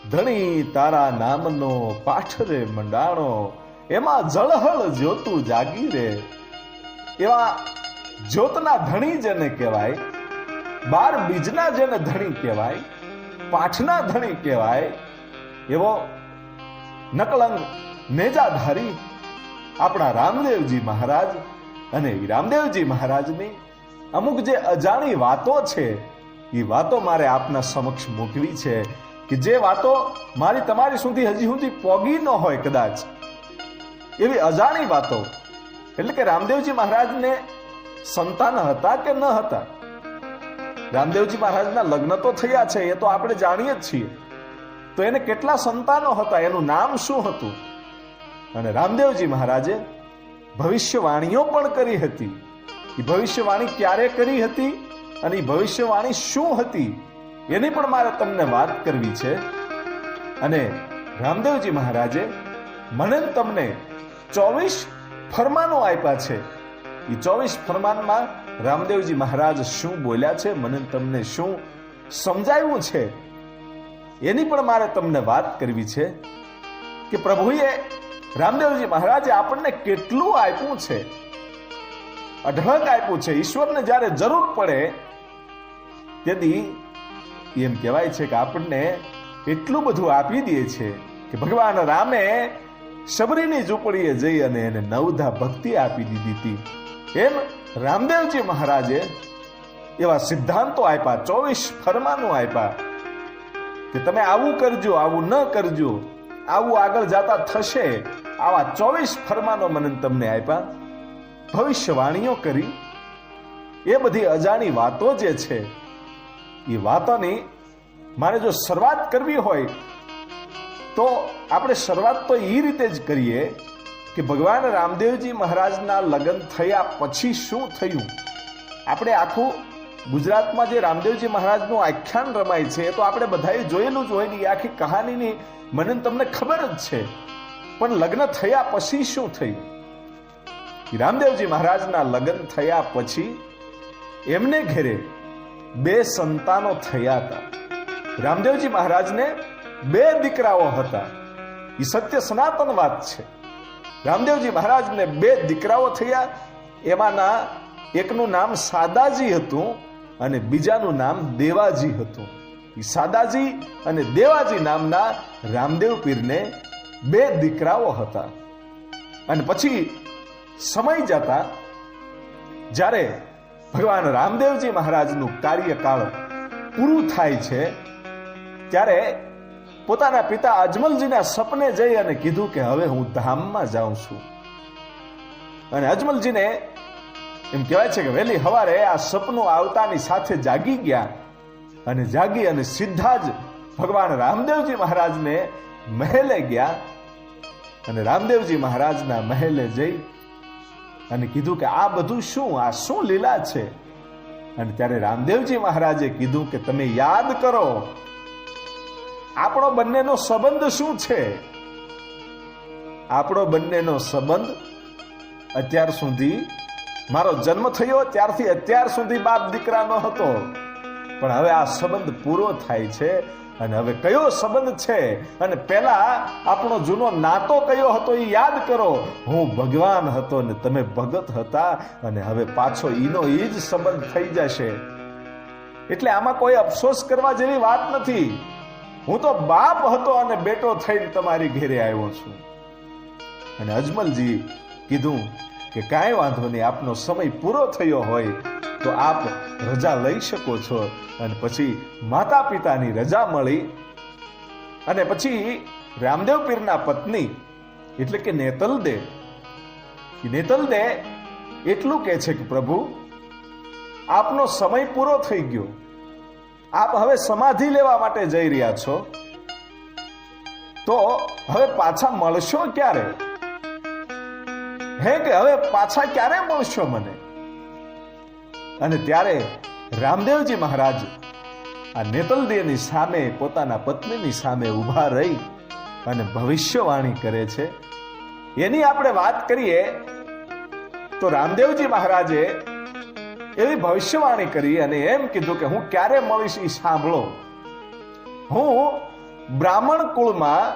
ધણી તારા નામનો પાઠ રે મંડાણો, એમાં જળહળ જ્યોતું જાગી રે. એવા જ્યોતના ધણી જેને કહેવાય, 12 બીજના જેને ધણી કહેવાય, પાઠના ધણી કહેવાય, એવો નકલંગ નેજાધારી આપણા રામદેવજી મહારાજ. અને રામદેવજી મહારાજની અમુક જે અજાણી વાતો છે, એ વાતો મારે આપના સમક્ષ મૂકવી છે, કે જે વાતો મારી તમારી સુધી હજી સુધી પોગી ન હોય કદાચ, એવી અજાણી વાતો. એટલે કે રામદેવજી મહારાજને સંતાન હતા કે ન હતા? રામદેવજી મહારાજના લગ્ન તો થયા છે, એ તો આપણે જાણીએ જ છીએ. તો એને કેટલા સંતાનો હતા, એનું નામ શું હતું? અને રામદેવજી મહારાજે ભવિષ્યવાણીઓ પણ કરી હતી. એ ભવિષ્યવાણી ક્યારે કરી હતી અને એ ભવિષ્યવાણી શું હતી, એની પણ મારે તમને વાત કરવી છે. અને રામદેવજી મહારાજે મને તમને 24 ફરમાનો આપ્યા છે. એ 24 ફરમાનમાં રામદેવજી મહારાજ શું બોલ્યા છે, મને તમને શું સમજાવ્યું છે, એની પણ મારે તમને વાત કરવી છે. કે પ્રભુએ રામદેવજી મહારાજે આપણને કેટલું આપ્યું છે, અઢળક આપ્યું છે. ઈશ્વરને જ્યારે જરૂર પડે તેથી એમ કહેવાય છે કે આપણને એટલું બધું આપી દે છે કે ભગવાન રામે શબરીની ઝૂંપડીએ જઈ અને એને 9 ભક્તિ આપી દીધી હતી. એમ રામદેવજી મહારાજે એવા સિદ્ધાંતો આપ્યા, 24 ફરમાનો આપ્યા કે તમે આવું કરજો, આવું ન કરજો, આવું આગળ જતા થશે. આવા 24 ફરમાનો મને તમને આપ્યા, ભવિષ્યવાણીઓ કરી. એ બધી અજાણી વાતો જે છે, એ વાતોની મારે જો શરૂઆત કરવી હોય તો આપણે શરૂઆત તો એ રીતે જ કરીએ કે ભગવાન રામદેવજી મહારાજના લગ્ન થયા પછી શું થયું. આપણે આખું ગુજરાતમાં જે રામદેવજી મહારાજનું આખ્યાન રમાય છે, એ તો આપણે બધાએ જોયેલું જ હોય ને. એ આખી કહાનીની મને તમને ખબર જ છે. પણ લગ્ન થયા પછી શું થયું? રામદેવજી મહારાજના લગ્ન થયા પછી એમને ઘરે 2 સંતાનો થયા હતા. રામદેવજી મહારાજને 2 દીકરાઓ હતા. એ સત્ય સનાતન વાત છે. રામદેવજી મહારાજને 2 દીકરાઓ થયા. એમાંના એકનું નામ સાદાજી હતું અને બીજાનું નામ દેવાજી હતું. એ સાદાજી અને દેવાજી નામના રામદેવ પીરને 2 દીકરાઓ હતા. અને પછી સમય જતા જ્યારે ભગવાન રામદેવજી મહારાજનું કાર્યકાળ પૂરું થાય છે, ત્યારે પોતાના પિતા અજમલજીના સપને જઈ અને કીધું કે હવે હું ધામમાં જાઉં છું. અને અજમલજીને એમ કહેવાય છે કે વહેલી સવારે આ સપનું આવતાની સાથે જાગી ગયા. અને જાગી અને સીધા જ ભગવાન રામદેવજી મહારાજને મહેલે ગયા. અને રામદેવજી મહારાજના મહેલે જઈ અને કીધું કે આ બધું શું, આ શું લીલા છે? અને ત્યારે રામદેવજી મહારાજે કીધું કે તમે યાદ કરો, આપણો બંનેનો સંબંધ શું છે? આપણો બંનેનો સંબંધ અત્યાર સુધી, મારો જન્મ થયો ત્યારથી અત્યાર સુધી બાપ દીકરાનો હતો, પણ હવે આ સંબંધ પૂરો થાય છે. અને હવે કયો સંબંધ છે? અને પહેલા આપણો જૂનો નાતો કયો હતો એ યાદ કરો. હું ભગવાન હતો ને તમે ભગત હતા, અને હવે પાછો ઈનો ઈ જ સંબંધ થઈ જશે. એટલે આમાં કોઈ અફસોસ કરવા જેવી વાત નથી. હું તો બાપ હતો અને બેટો થઈને તમારી ઘેરે આવ્યો છું. અને અજમલજી કીધું કે કાંઈ વાંધો નહીં, આપનો સમય પૂરો થયો હોય તો આપ રજા લઈ શકો છો. અને પછી માતા પિતાની રજા મળી. અને પછી રામદેવ પીરના પત્ની એટલે કે નેતલદે એટલું કહે છે કે પ્રભુ, આપનો સમય પૂરો થઈ ગયો, આપ હવે સમાધિ લેવા માટે જઈ રહ્યા છો, તો હવે પાછા મળશો ક્યારે? હે કે હવે પાછા ક્યારે મળશો મને? અને ત્યારે રામદેવજી મહારાજ આ નેતલદેની સામે, પોતાના પત્નીની સામે ઊભા રહી અને ભવિષ્યવાણી કરે છે. એની આપણે વાત કરીએ તો રામદેવજી મહારાજે એવી ભવિષ્યવાણી કરી અને એમ કીધું કે હું ક્યારે મળીશ એ સાંભળો. હું બ્રાહ્મણ કુળમાં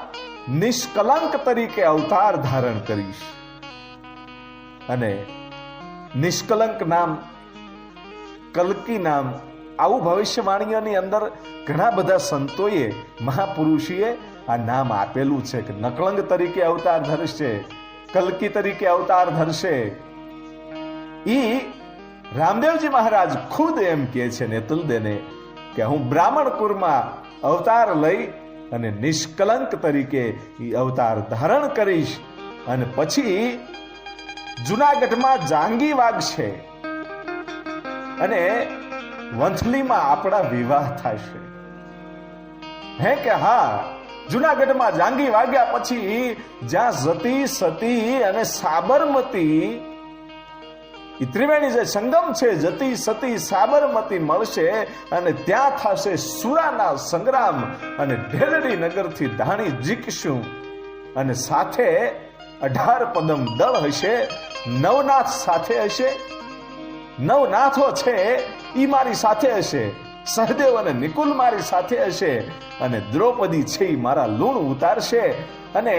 નિષ્કલંક તરીકે અવતાર ધારણ કરીશ. અને નિષ્કલંક નામ, કલ્કી નામ, આવું ભવિષ્યવાણીઓની અંદર ઘણા બધા સંતોએ, મહાપુરુષોએ આ નામ આપેલું છે કે નકલંગ તરીકે અવતાર ધરશે, કલ્કી તરીકે અવતાર ધરશે. ઈ રામદેવજી મહારાજ ખુદ એમ કહે છે નેતલદેને કે હું બ્રાહ્મણ કુળમાં અવતાર લઈ અને નિષ્કલંક તરીકે ઈ અવતાર ધારણ કરીશ. અને પછી જુનાગઢમાં જાંગી વાગશે અને વંથલીમાં આપણા વિવાહ થશે. હે કે હા, જુનાગઢમાં જાંગી વાગ્યા પછી જ્યાં જતી, સતી અને સાબરમતી, એ ત્રિવેણી જે સંગમ છે, જતી, સતી, સાબરમતી મળશે અને ત્યાં થશે સુરાના સંગ્રામ. અને ઢેલડી નગરથી ધાણી જીકશું અને સાથે 18 પદમ દળ હશે, નવનાથ સાથે હશે. નવનાથો છે ઈ મારી સાથે હશે, સહદેવ અને નિકુલ મારી સાથે હશે, અને દ્રૌપદી છે ઈ મારા લૂણ ઉતારશે. અને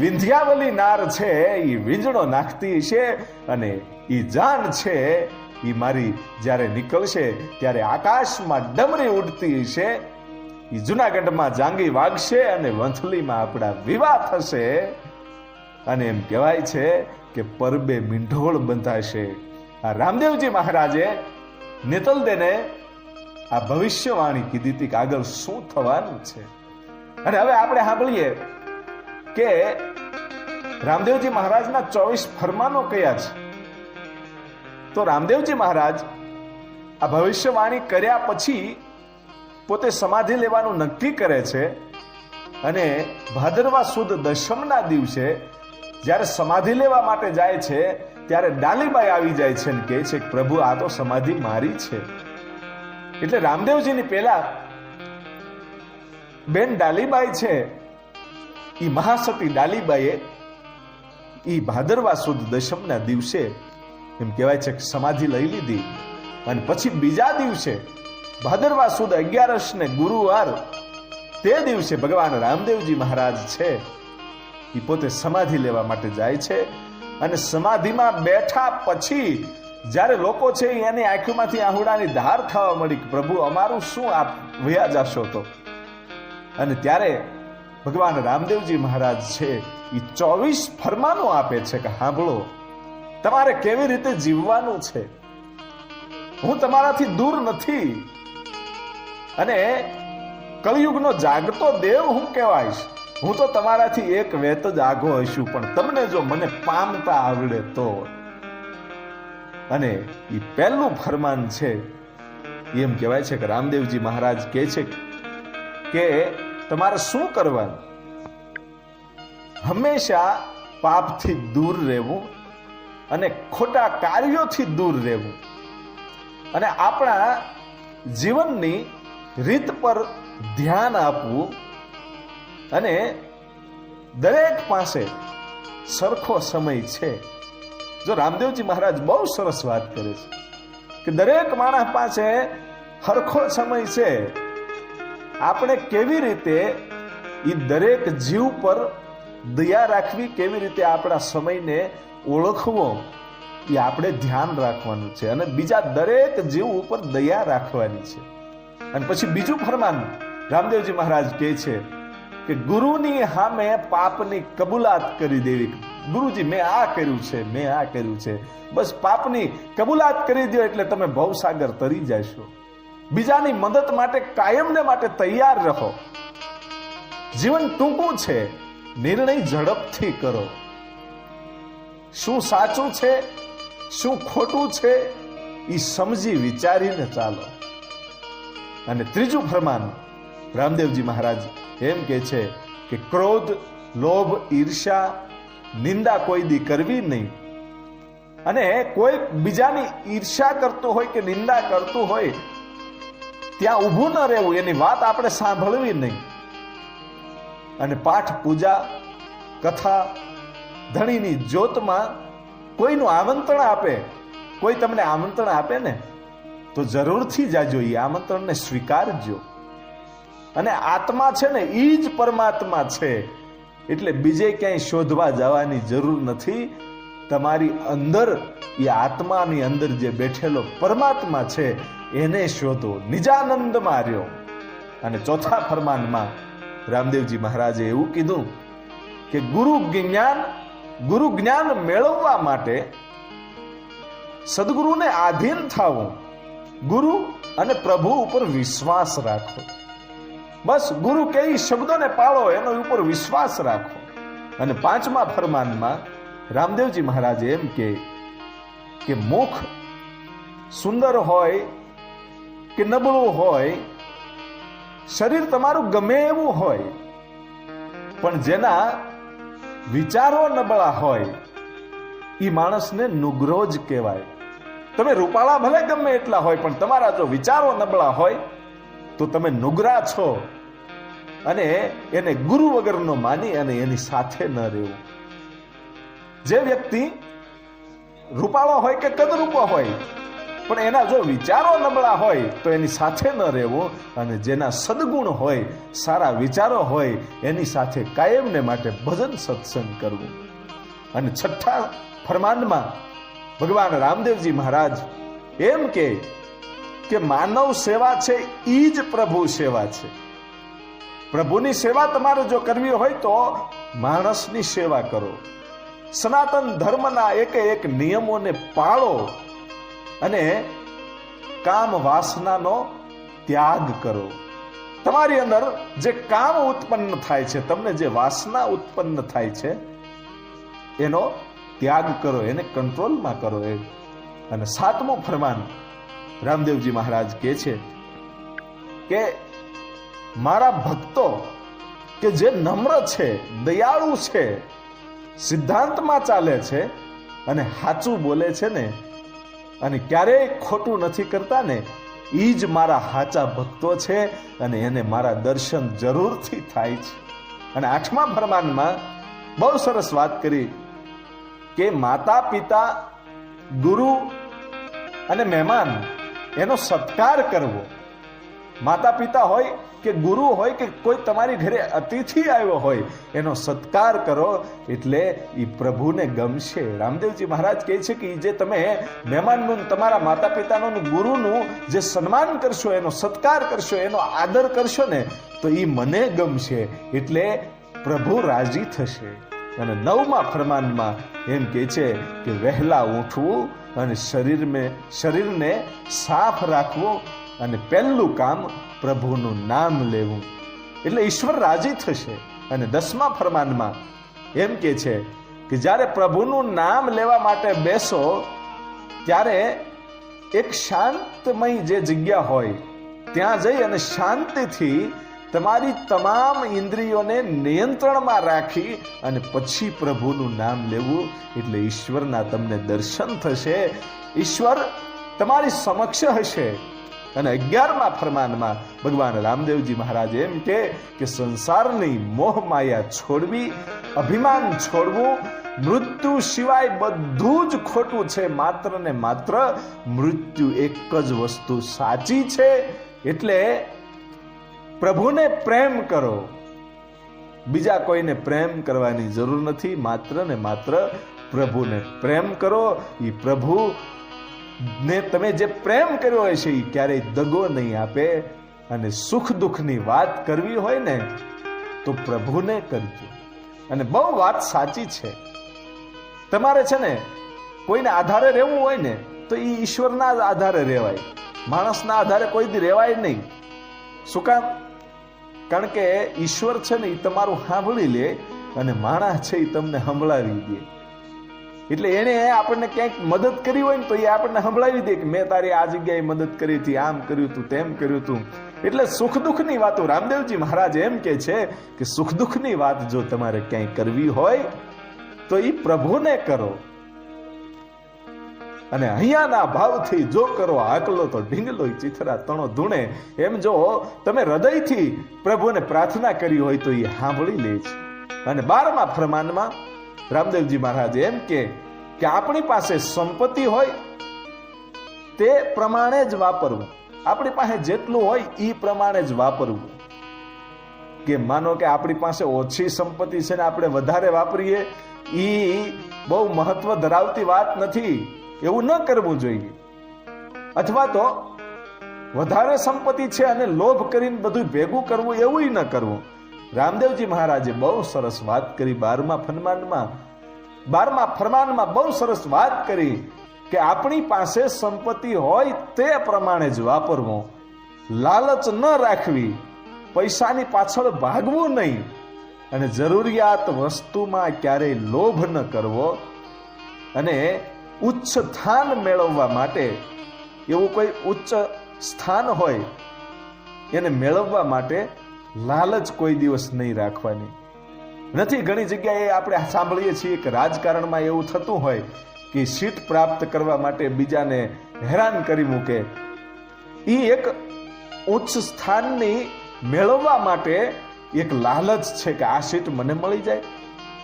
વિંધ્યાવલી નાર છે ઈ વીંજણો નાખતી છે, અને ઈ જાન છે ઈ મારી જ્યારે નીકળશે ત્યારે આકાશમાં ડમરી ઉડતી છે. ઈ જુનાગઢમાં જાંગી વાગશે અને વંથલીમાં આપણા વિવાહ થશે. અને એમ કહેવાય છે કે પરબે મીંઢોળ બંધાશે. આ રામદેવજી મહારાજે નેતલદેને આ ભવિષ્યવાણી કીધી હતી કે આગળ શું થવાનું છે. અને હવે આપણે સાંભળીએ કે રામદેવજી મહારાજના 24 ફરમાનો કયા છે. તો રામદેવજી મહારાજ આ ભવિષ્યવાણી કર્યા પછી પોતે સમાધિ લેવાનું નક્કી કરે છે. અને ભાદરવા સુદ દશમના દિવસે જ્યારે સમાધિ લેવા માટે જાય છે ત્યારે ડાલીબાઈ આવી જાય છે અને કહે છે કે પ્રભુ આ તો સમાધિ મારી છે. એટલે રામદેવજીની પહેલા બેન ડાલીબાઈ છે, ઈ મહાસતી ડાલીબાઈએ ઈ ભાદરવા સુદ દશમના દિવસે એમ કહેવાય છે કે સમાધિ લઈ લીધી. અને પછી બીજા દિવસે ભાદરવા સુદ 11 ને ગુરુવાર, તે દિવસે ભગવાન રામદેવજી મહારાજ છે એ પોતે સમાધિ લેવા માટે જાય છે. અને સમાધિમાં બેઠા પછી જ્યારે લોકો છે એની આંખોમાંથી આહુડાની ધાર થવા મળી કે પ્રભુ અમારું શું આપ વયા જાશો તો. અને ત્યારે ભગવાન રામદેવજી મહારાજ છે એ 24 ફરમાનો આપે છે કે સાંભળો, તમારે કેવી રીતે જીવવાનું છે. હું તમારાથી દૂર નથી, અને કળિયુગનો જાગતો દેવ હું કહેવાઈશ. હું તો તમારાથી એક વેત જ આગો હશું, પણ તમને જો મને પામતા આવડે તો. અને એ પહેલું ફરમાન છે એમ કહેવાય છે કે રામદેવજી મહારાજ કહે છે કે તમારે શું કરવાનું, હંમેશા પાપથી દૂર રહેવું અને ખોટા કાર્યોથી દૂર રહેવું, અને આપણા જીવનની રીત પર ધ્યાન આપવું. અને દરેક પાસે સરખો સમય છે. જો રામદેવજી મહારાજ બહુ સરસ વાત કરે છે કે દરેક માણસ પાસે સરખો સમય છે. આપણે કેવી રીતે એ દરેક જીવ પર દયા રાખવી, કેવી રીતે આપણા સમયને ઓળખવો, એ આપણે ધ્યાન રાખવાનું છે. અને બીજા દરેક જીવ ઉપર દયા રાખવાની છે. અને પછી બીજું ફરમાન રામદેવજી મહારાજ કહે છે કે ગુરુની સામે પાપની કબૂલાત કરી દેવી. ગુરુજી મેં આ કર્યું છે, મેં આ કર્યું છે, બસ પાપની કબૂલાત કરી દો એટલે તમે ભવસાગર તરી જશો. બીજાની મદદ માટે કાયમને માટે તૈયાર રહો. જીવન ટૂંકું છે, નિર્ણય ઝડપથી કરો. શું સાચું છે, શું ખોટું છે, એ સમજી વિચારીને ચાલો. અને ત્રીજું ફરમાન રામદેવજી મહારાજ એમ કે છે કે ક્રોધ, લોભ, ઈર્ષા, નિંદા કોઈ દી કરવી નહીં. અને કોઈ બીજાની ઈર્ષા કરતું હોય કે નિંદા કરતું હોય ત્યાં ઊભું ન રહેવું, એની વાત આપણે સાંભળવી નહીં. અને પાઠ, પૂજા, કથા, ધણીની જ્યોતમાં કોઈનું આમંત્રણ આપે, કોઈ તમને આમંત્રણ આપે ને તો જરૂરથી જાજો, એ આમંત્રણને સ્વીકારજો. અને આત્મા છે ને એ જ પરમાત્મા છે. એટલે બીજે ક્યાંય શોધવા જવાની જરૂર નથી. તમારી અંદર એ આત્માની અંદર જે બેઠેલો પરમાત્મા છે એને શોધો, નિજાનંદમાં રહ્યો. અને ચોથા ફરમાનમાં રામદેવજી મહારાજે એવું કીધું કે ગુરુ જ્ઞાન મેળવવા માટે સદગુરુને આધીન થાવું, ગુરુ અને પ્રભુ ઉપર વિશ્વાસ રાખો. બસ ગુરુ કે શબ્દોને પાળો, એનો ઉપર વિશ્વાસ રાખો. અને પાંચમા ફરમાનમાં રામદેવજી મહારાજ એમ કે મુખ સુંદર હોય કે નબળું હોય, શરીર તમારું ગમે એવું હોય, પણ જેના વિચારો નબળા હોય એ માણસને નુગ્રો જ કહેવાય. તમે રૂપાળા ભલે ગમે એટલા હોય, પણ તમારા જો વિચારો નબળા હોય તો તમે નુગરા છો. અને એને ગુરુ વગરનો માની અને એની સાથે ન રહેવું. જે વ્યક્તિ રૂપાળો હોય કે કદરૂપો હોય, પણ એના જો વિચારો નબળા હોય તો એની સાથે ન રહેવું. અને જેના સદગુણ હોય, સારા વિચારો હોય, એની સાથે કાયમને માટે ભજન સત્સંગ કરવું. અને છઠ્ઠા ફરમાનમાં ભગવાન રામદેવજી મહારાજ એમ કે માનવ સેવા છે ઈ જ પ્રભુ સેવા છે. પ્રભુની સેવા તમારે જો કરવી હોય તો માણસની સેવા કરો. સનાતન ધર્મના એક નિયમોને પાળો અને કામ વાસનાનો ત્યાગ કરો. તમારી અંદર જે કામ ઉત્પન્ન થાય છે, તમને જે વાસના ઉત્પન્ન થાય છે, એનો ત્યાગ કરો, એને કંટ્રોલમાં કરો. અને સાતમું ફરમાન રામદેવજી મહારાજ કહે છે કે મારા ભક્તો કે જે નમ્ર છે, દયાળુ છે, સિદ્ધાંતમાં ચાલે છે અને સાચું બોલે છે ને, અને ક્યારેય ખોટું નથી કરતા ને, એ જ મારા સાચા ભક્તો છે અને એને મારા દર્શન જરૂરથી થાય છે. અને આઠમા ફરમાનમાં બહુ સરસ વાત કરી કે માતા પિતા, ગુરુ અને મહેમાન એનો સત્કાર કરવો. માતા પિતા હોય કે ગુરુ હોય કે કોઈ તમારી ઘરે અતિથિ આવ્યો હોય, એનો સત્કાર કરો, એટલે એ પ્રભુને ગમશે. રામદેવજી મહારાજ કહે છે કે જે તમે મહેમાનનું, તમારા માતા પિતાનું, ગુરુનું જે સન્માન કરશો, એનો સત્કાર કરશો, એનો આદર કરશો ને, તો એ મને ગમશે, એટલે પ્રભુ રાજી થશે. અને નવમા ફરમાનમાં એમ કહે છે કે વહેલા ઉઠવું અને શરીરને સાફ રાખવું અને પહેલું કામ પ્રભુનું નામ લેવું, એટલે ઈશ્વર રાજી થશે. અને 10મા ફરમાનમાં એમ કહે છે કે જ્યારે પ્રભુનું નામ લેવા માટે બેસો ત્યારે એક શાંતમય જે જગ્યા હોય ત્યાં જઈ અને શાંતિથી તમારી તમામ ઇન્દ્રિયોને નિયંત્રણમાં રાખી અને પછી પ્રભુનું નામ લેવું, એટલે ઈશ્વરના તમને દર્શન થશે, ઈશ્વર તમારી સમક્ષ હશે. અને 11મા ફરમાનમાં ભગવાન રામદેવજી મહારાજ એમ કે સંસારની મોહ માયા છોડવી, અભિમાન છોડવું, મૃત્યુ સિવાય બધું જ ખોટું છે, માત્ર ને માત્ર મૃત્યુ એક જ વસ્તુ સાચી છે. એટલે પ્રભુને પ્રેમ કરો, બીજા કોઈને પ્રેમ કરવાની જરૂર નથી, માત્ર ને માત્ર પ્રભુને પ્રેમ કરો. એ પ્રભુ ને તમે જે પ્રેમ કર્યો હોય છે એ ક્યારેય દગો નહીં આપે. અને સુખ દુઃખની વાત કરવી હોય ને તો પ્રભુને કરજો. અને બહુ વાત સાચી છે, તમારે છે ને કોઈને આધારે રહેવું હોય ને તો એ ઈશ્વરના આધારે રહેવાય, માણસના આધારે કોઈ દી રહેવાય નહીં. શું કામ? કારણ કે ઈશ્વર છે ને એ તમારું સાંભળી લે અને માણસ છે એ તમને સંભળાવી દે. એટલે એને આપણને ક્યાંક મદદ કરી હોય ને તો એ આપણને સંભળાવી દે કે મેં તારી આ જગ્યાએ મદદ કરી હતી, આમ કર્યું તું, તેમ કર્યું તું. એટલે સુખ દુઃખની વાતો રામદેવજી મહારાજ એમ કે છે કે સુખ દુઃખની વાત જો તમારે ક્યાંય કરવી હોય તો એ પ્રભુને કરો. અને અહીંયાના ભાવથી જો કરો આકલો તો ઢીંગલો ચિથરા તણો ધૂણે. એમ જો તમે હૃદયથી પ્રભુને પ્રાર્થના કરી હોય તો એ સાંભળી લે છે. અને 12મા ફરમાનમાં રામદેવજી મહારાજ એમ કે આપણી પાસે સંપત્તિ હોય તે પ્રમાણે જ વાપરવું, આપણી પાસે જેટલું હોય એ પ્રમાણે જ વાપરવું. કે માનો કે આપણી પાસે ઓછી સંપત્તિ છે ને આપણે વધારે વાપરીએ, એ બહુ મહત્વ ધરાવતી વાત નથી. એવું ન કરવું જોઈએ. અથવા તો વધારે સંપત્તિ છે અને લોભ કરીને બધું ભેગું કરવું, એવું ન કરવું. રામદેવજી મહારાજે બહુ સરસ વાત કરી 12મા ફરમાનમાં બહુ સરસ વાત કરી કે આપણી પાસે સંપત્તિ હોય તે પ્રમાણે જ વાપરવું, લાલચ ન રાખવી, પૈસાની પાછળ ભાગવું નહીં, અને જરૂરિયાત વસ્તુમાં ક્યારેય લોભ ન કરવો, અને ઉચ્ચ સ્થાન મેળવવા માટે, એવું કોઈ ઉચ્ચ સ્થાન હોય એને મેળવવા માટે લાલચ કોઈ દિવસ નહીં રાખવાની. નથી, ઘણી જગ્યાએ આપણે સાંભળીએ છીએ કે રાજકારણમાં એવું થતું હોય કે સીટ પ્રાપ્ત કરવા માટે બીજાને હેરાન કરી મૂકે. એ એક ઉચ્ચ સ્થાનની મેળવવા માટે એક લાલચ છે કે આ સીટ મને મળી જાય,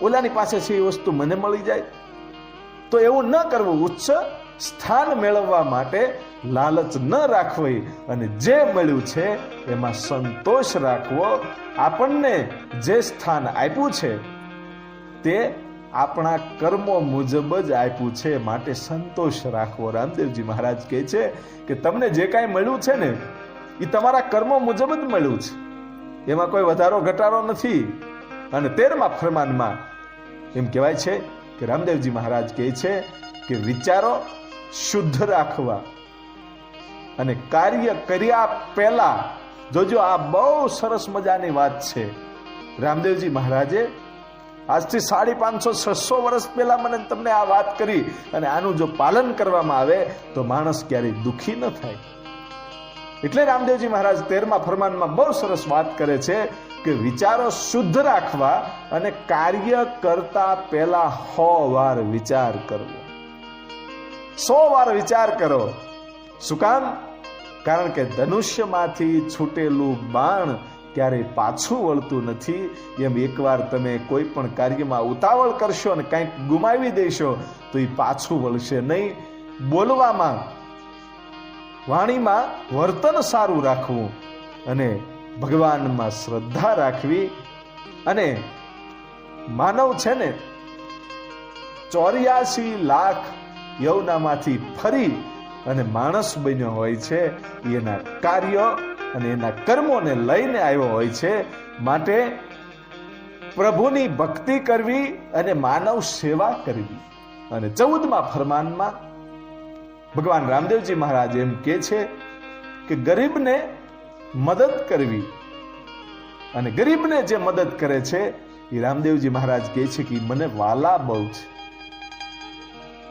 ઓલાની પાસે છે એ વસ્તુ મને મળી જાય. તો એવું ન કરવું. ઉચ્ચ સ્થાન મેળવવા માટે લાલચ ન રાખવી, અને જે મળ્યું છે એમાં સંતોષ રાખવો. આપણને જે સ્થાન આપ્યું છે તે આપણા કર્મો મુજબ જ આપ્યું છે, માટે સંતોષ રાખવો. રામદેવજી મહારાજ કહે છે કે તમને જે કાંઈ મળ્યું છે ને એ તમારા કર્મો મુજબ જ મળ્યું છે, એમાં કોઈ વધારો ઘટાડો નથી. અને 13મા ફરમાનમાં એમ કહેવાય છે કે રામદેવજી મહારાજ કહે છે કે વિચારો શુદ્ધ રાખવા, અને કાર્ય કર્યા પહેલા, જોજો આ બહુ સરસ મજાની વાત છે. રામદેવજી મહારાજે આજથી 550-600 વર્ષ પહેલા મને તમને આ વાત કરી, અને આનું જો પાલન કરવામાં આવે તો માણસ ક્યારેય દુઃખી ન થાય. એટલે રામદેવજી મહારાજ 13મા ફરમાનમાં બહુ સરસ વાત કરે છે કે વિચારો શુદ્ધ રાખવા, અને કાર્ય કરતા પહેલા 100 વાર વિચાર કરવો. 100 વાર વિચાર કરો. શું કામ? કારણ કે ધનુષ્યમાંથી છૂટેલું બાણ ક્યારેય પાછું વળતું નથી. એમ એકવાર તમે કોઈ પણ કાર્યમાં ઉતાવળ કરશો અને કંઈક ગુમાવી દેશો તો એ પાછું વળશે નહીં. બોલવામાં, વાણીમાં વર્તન સારું રાખવું, અને ભગવાનમાં શ્રદ્ધા રાખવી. અને માનવ છે ને 84 લાખ યૌવનામાંથી ફરી અને માણસ બન્યો હોય છે. એના કાર્યો અને એના કર્મોને લઈને આવ્યો હોય છે. માટે પ્રભુની ભક્તિ કરવી અને માનવ સેવા કરવી. અને 14મા ફરમાનમાં ભગવાન રામદેવજી મહારાજ એમ કહે છે કે ગરીબને મદદ કરવી, અને ગરીબને જે મદદ કરે છે એ રામદેવજી મહારાજ કહે છે કે મને વાલા બહુ છે.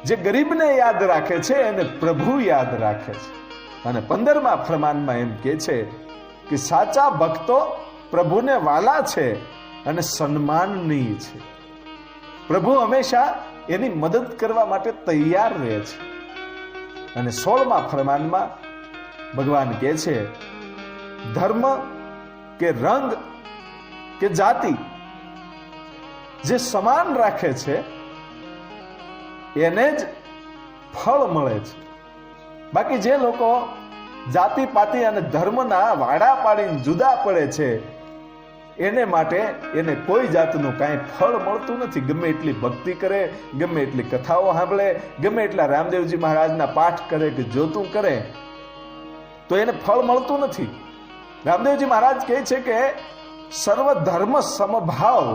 જે ગરીબને યાદ રાખે છે એને પ્રભુ યાદ રાખે છે. અને 15મા ફરમાનમાં એમ કહે છે કે સાચા ભક્તો પ્રભુને વાલા છે અને સન્માનનીય છે. પ્રભુ હંમેશા એની મદદ કરવા માટે તૈયાર રહે છે. અને 16મા ફરમાનમાં ભગવાન કહે છે ધર્મ કે રંગ કે જાતિ જે સમાન રાખે છે એને જ ફળ મળે છે. બાકી જે લોકો જાતિ પાતિ અને ધર્મના વાડા પાડીને જુદા પડે છે એને માટે એને કોઈ જાતનું કાંઈ ફળ મળતું નથી. ગમે એટલી ભક્તિ કરે, ગમે એટલી કથાઓ સાંભળે, ગમે એટલા રામદેવજી મહારાજના પાઠ કરે કે જોતું કરે, તો એને ફળ મળતું નથી. રામદેવજી મહારાજ કહે છે કે સર્વ ધર્મ સમભાવ,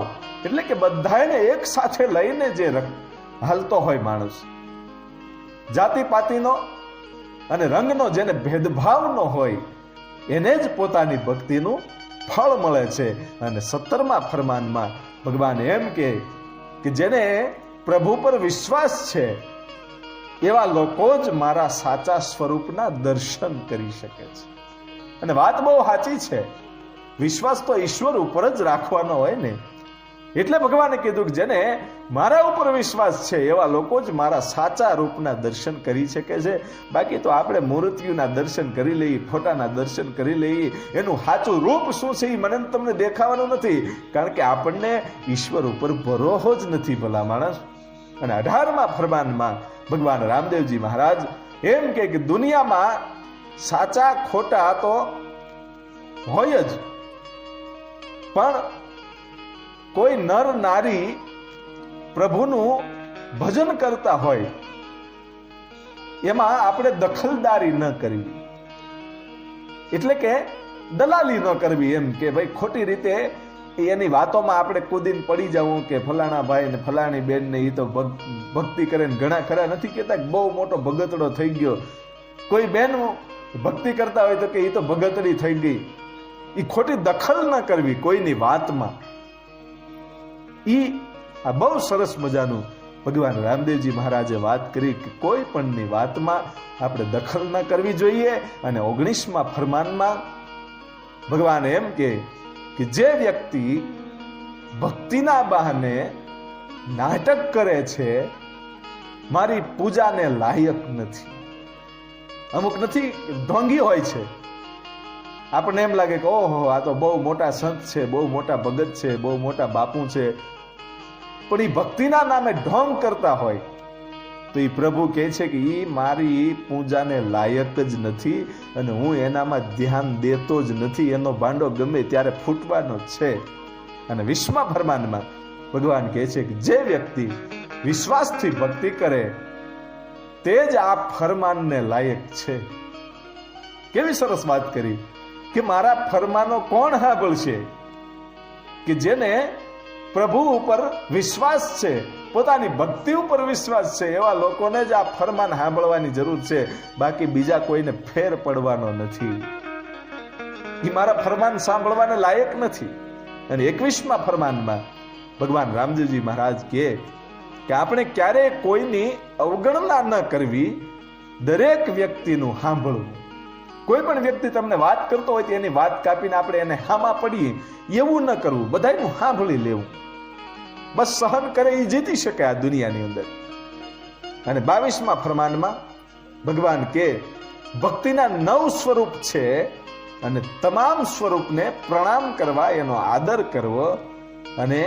એટલે કે બધાને એક સાથે લઈને જે હાલતો હોય માણસ, જાતિ પાતિનો અને રંગનો જેને ભેદભાવ ન હોય એને જ પોતાની ભક્તિનું ફળ મળે છે. અને 17મા ફરમાનમાં ભગવાન એમ કે જેને પ્રભુ પર વિશ્વાસ છે એવા લોકો જ મારા સાચા સ્વરૂપના દર્શન કરી શકે છે. અને વાત બહુ સાચી છે. વિશ્વાસ તો ઈશ્વર ઉપર જ રાખવાનો હોય ને. એટલે ભગવાને કીધું કે જેને મારા ઉપર વિશ્વાસ છે એવા લોકો જ મારા સાચા રૂપના દર્શન કરી શકે છે. બાકી તો આપણે મૂર્તિઓના દર્શન કરી લઈએ, ફોટાના દર્શન કરી લઈએ, એનું સાચું રૂપ શું છે એ મને તમને દેખાવાનું નથી. કારણ કે આપણને ઈશ્વર ઉપર ભરોસો જ નથી ભલા માણસ. અને 18મા ફરમાનમાં ભગવાન રામદેવજી મહારાજ એમ કે દુનિયામાં સાચા ખોટા તો હોય જ, પણ કોઈ નર નારી પ્રભુનું ભજન કરતા હોય એમાં આપણે દખલદારી ન કરવી, એટલે કે દલાલી ન કરવી, એમ કે ભાઈ ખોટી રીતે એની વાતોમાં આપણે કૂદીને પડી જવું કે ફલાણા ભાઈ ને ફલાણી બેન ને એ તો ભક્તિ કરે ને ઘણા ખરા નથી કેતા બહુ મોટો ભગતડો થઈ ગયો, કોઈ બેન ભક્તિ કરતા હોય તો કે એ તો ભગતડી થઈ ગઈ, એ ખોટી દખલ ન કરવી કોઈની વાતમાં. આ બહુ સરસ મજાનું ભગવાન રામદેવજી મહારાજે વાત કરી કે કોઈ પણની વાતમાં આપણે દખલ ન કરવી જોઈએ. અને 19મા ફરમાનમાં ભગવાન એમ કે જે વ્યક્તિ ભક્તિના બહાને નાટક કરે છે મારી પૂજાને લાયક નથી. અમુક નથી ઢોંગી હોય છે, આપણને એમ લાગે કે ઓહો આ તો બહુ મોટા સંત છે, બહુ મોટા ભગત છે, બહુ મોટા બાપુ છે, પણ એ ભક્તિના નામે ઢોંગ કરતા હોય તો એ પ્રભુ કહે છે કે એ મારી પૂજાને લાયક જ નથી અને હું એનામાં ધ્યાન દેતો જ નથી, એનો ભાંડો ગમે ત્યારે ફૂટવાનો છે. અને 20મા ફરમાનમાં ભગવાન કહે છે કે જે વ્યક્તિ વિશ્વાસથી ભક્તિ કરે તે જ આ ફરમાનને લાયક છે. કેવી સરસ વાત કરી કે મારા ફરમાનો કોણ સાંભળશે? કે જેને પ્રભુ ઉપર વિશ્વાસ છે, પોતાની ભક્તિ ઉપર વિશ્વાસ છે, એવા લોકોને જ આ ફરમાન સાંભળવાની જરૂર છે, બાકી બીજા કોઈને ફેર પડવાનો નથી. એ મારા ફરમાન સાંભળવાને લાયક નથી. અને 21મા ફરમાનમાં ભગવાન રામદેવજી મહારાજ કહે કે આપણે ક્યારેય કોઈની અવગણના ન કરવી, દરેક વ્યક્તિનું સાંભળવું. કોઈ પણ વ્યક્તિ તમને વાત કરતો હોય તો એની વાત કાપીને આપણે એને હામા પડીએ એવું ન કરવું, બધાનું સાંભળી લેવું. બસ સહન કરે એ જીતી શકે આ દુનિયાની અંદર. અને 22મા ફરમાનમાં ભગવાન કે ભક્તિના 9 સ્વરૂપ છે અને તમામ સ્વરૂપને પ્રણામ કરવા, એનો આદર કરવો. અને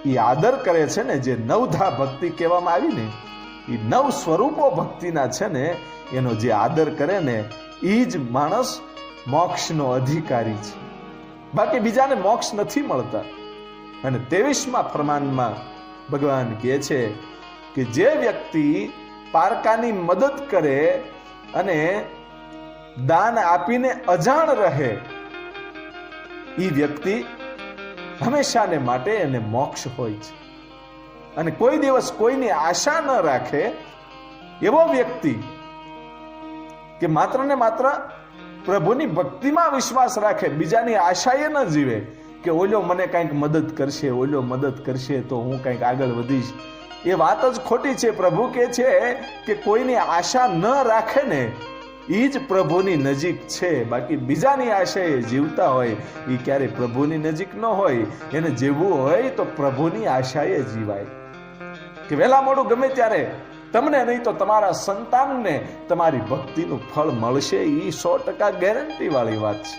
એ આદર કરે છે ને, જે 9ધા ભક્તિ કહેવામાં આવી ને, એ 9 સ્વરૂપો ભક્તિના છે ને, એનો જે આદર કરે ને એ જ માણસ મોક્ષનો અધિકારી છે, બાકી બીજાને મોક્ષ નથી મળતા. અને 23મા ફરમાનમાં ભગવાન કહે છે કે જે વ્યક્તિ પારકાની મદદ કરે અને દાન આપીને અજાણ રહે એ વ્યક્તિ હંમેશાને માટે એને મોક્ષ હોય છે. અને કોઈ દિવસ કોઈની આશા ન રાખે એવો વ્યક્તિ કે માત્ર ને માત્ર પ્રભુની ભક્તિમાં વિશ્વાસ રાખે, બીજાની આશાએ ન જીવે કે ઓલો મને કંઈક મદદ કરશે, ઓલો મદદ કરશે તો હું કંઈક આગળ વધીશ, એ વાત જ ખોટી છે. પ્રભુ કહે છે કે કોઈની આશા ન રાખે ને એ જ પ્રભુની નજીક છે, બાકી બીજાની આશાએ જીવતા હોય એ ક્યારેય પ્રભુની નજીક ન હોય. એને જીવવું હોય તો પ્રભુની આશાએ જીવાય કે વહેલા મોડું ગમે ત્યારે તમને નહીં તો તમારા સંતાનને તમારી ભક્તિનું ફળ મળશે, એ 100% ગેરંટી વાળી વાત છે.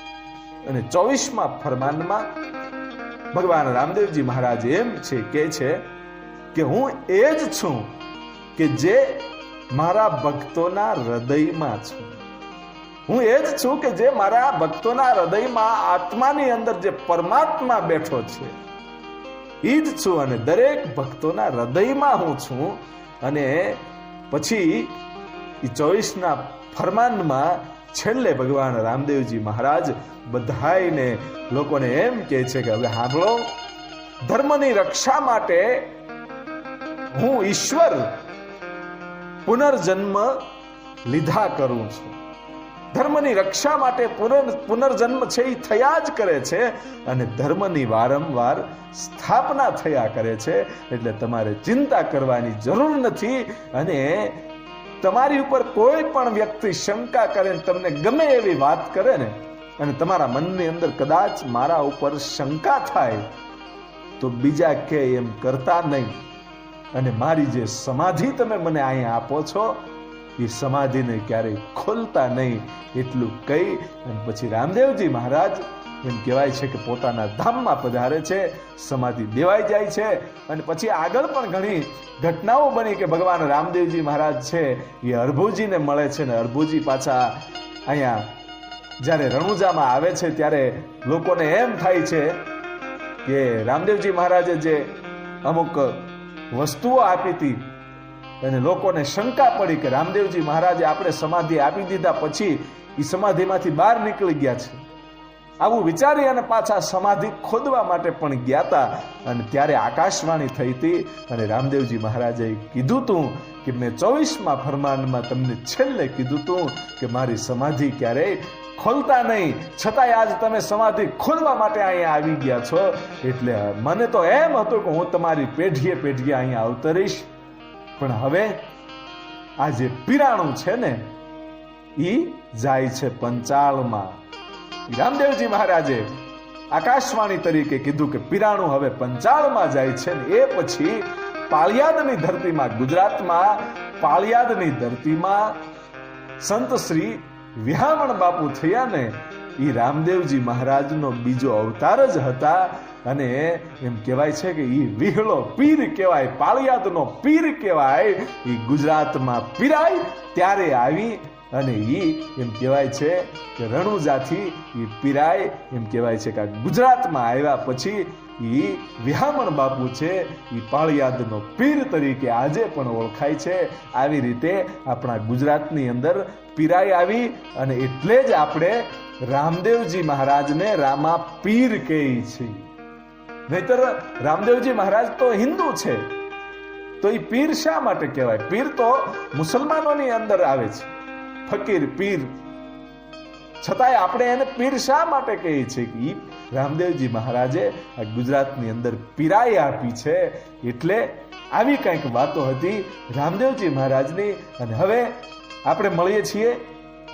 અને 24મા ફરમાનમાં ભગવાન રામદેવજી મહારાજ એમ છે કે છે કે હું એ જ છું કે જે મારા ભક્તોના હૃદયમાં છું. હું એ જ છું કે જે મારા ભક્તોના હૃદયમાં આત્માની અંદર જે પરમાત્મા બેઠો છે એ જ છું. અને દરેક ભક્તોના હૃદયમાં હું છું. અને પછી 24ના ફરમાનમાં છેલ્લે ભગવાન રામદેવજી મહારાજ બધાયને લોકોને એમ કહે છે કે હવે સાંભળો, ધર્મની રક્ષા માટે હું ઈશ્વર પુનર્જન્મ લીધા કરું છું. ધર્મની રક્ષા માટે પુનર્જન્મ છે એ થયા જ કરે છે અને ધર્મની વારંવાર સ્થાપના થયા કરે છે. એટલે તમારે ચિંતા કરવાની જરૂર નથી. અને તમારી ઉપર કોઈ પણ વ્યક્તિ શંકા કરે, તમને ગમે એવી વાત કરે ને, અને તમારા મનની અંદર કદાચ મારા ઉપર શંકા થાય તો બીજા કે એમ કરતા નહીં. અને મારી જે સમાધિ તમે મને અહીંયા આપો છો એ સમાધિને ક્યારેય ખોલતા નહીં, એટલું કહી અને પછી રામદેવજી મહારાજ એમ કહેવાય છે કે પોતાના ધામમાં પધારે છે, સમાધિ દેવાઈ જાય છે. અને પછી આગળ પણ ઘણી ઘટનાઓ બની કે ભગવાન રામદેવજી મહારાજ છે એ અરભુજીને મળે છે ને અરભુજી પાછા અહીંયા જ્યારે રણુજામાં આવે છે ત્યારે લોકોને એમ થાય છે કે રામદેવજી મહારાજે જે અમુક વસ્તુઓ આપી હતી અને લોકોને શંકા પડી કે રામદેવજી મહારાજે આપણે સમાધિ આપી દીધા પછી એ સમાધિમાંથી બહાર નીકળી ગયા છે, આવું વિચારી અને પાછા સમાધિ ખોદવા માટે પણ ગયા હતા. અને ત્યારે આકાશવાણી થઈ હતી અને રામદેવજી મહારાજે કીધું તું કે મેં 24મા ફરમાનમાં તમને છેલ્લે કીધું તું કે મારી સમાધિ ક્યારેય ખોલતા નહીં, છતાંય આજ તમે સમાધિ ખોલવા માટે અહીંયા આવી ગયા છો, એટલે મને તો એમ હતું કે હું તમારી પેઢીએ પેઢીએ અહીંયા અવતરીશ, પણ હવે આ જે પીરાણું છે ને ઈ જાય છે પંચાળમાં. રામદેવજી મહારાજે આકાશવાણી તરીકે કીધું કે પીરાણું હવે પંચાળમાં જાય છે ને એ પછી પાળિયાદની ધરતીમાં, ગુજરાતમાં પાળિયાદની ધરતીમાં સંત શ્રી વિહામણ બાપુ થયા ને એ રામદેવજી મહારાજનો બીજો અવતાર જ હતા. અને એમ કહેવાય છે કે એ વિહળો પીર કહેવાય, પાળિયાદનો પીર કહેવાય. એ ગુજરાતમાં પીરાય ત્યારે આવી અને એમ કહેવાય છે કે રણુજાથી એ પીરાય, એમ કહેવાય છે કે ગુજરાતમાં આવ્યા પછી એ વિહામણ બાપુ છે એ પાળિયાદનો પીર તરીકે આજે પણ ઓળખાય છે. આવી રીતે આપણા ગુજરાતની અંદર પીરાઈ આવી અને એટલે જ આપણે રામદેવજી મહારાજને રામા પીર કહીએ છીએ. નહીતર રામદેવજી મહારાજ તો હિન્દુ છે, તો એ પીર શા માટે કહેવાય? પીર તો મુસલમાનોની અંદર આવે છે, ફકીર પીર, છતાંય આપણે એને પીર શા માટે કહીએ છીએ કે રામદેવજી મહારાજે આ ગુજરાતની અંદર પીરાઈ આપી છે. એટલે આવી કંઈક વાતો હતી રામદેવજી મહારાજની. અને હવે આપણે મળીએ છીએ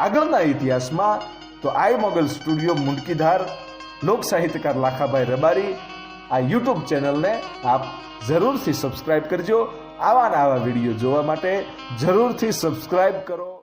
આગળના ઇતિહાસમાં. તો આઈ મોગલ સ્ટુડિયો મુંડકીધાર, લોક સાહિત્યકાર લાખાભાઈ રબારી, આ યુટ્યુબ ચેનલને આપ જરૂરથી સબસ્ક્રાઇબ કરજો. આવા વિડીયો જોવા માટે જરૂરથી સબસ્ક્રાઇબ કરો.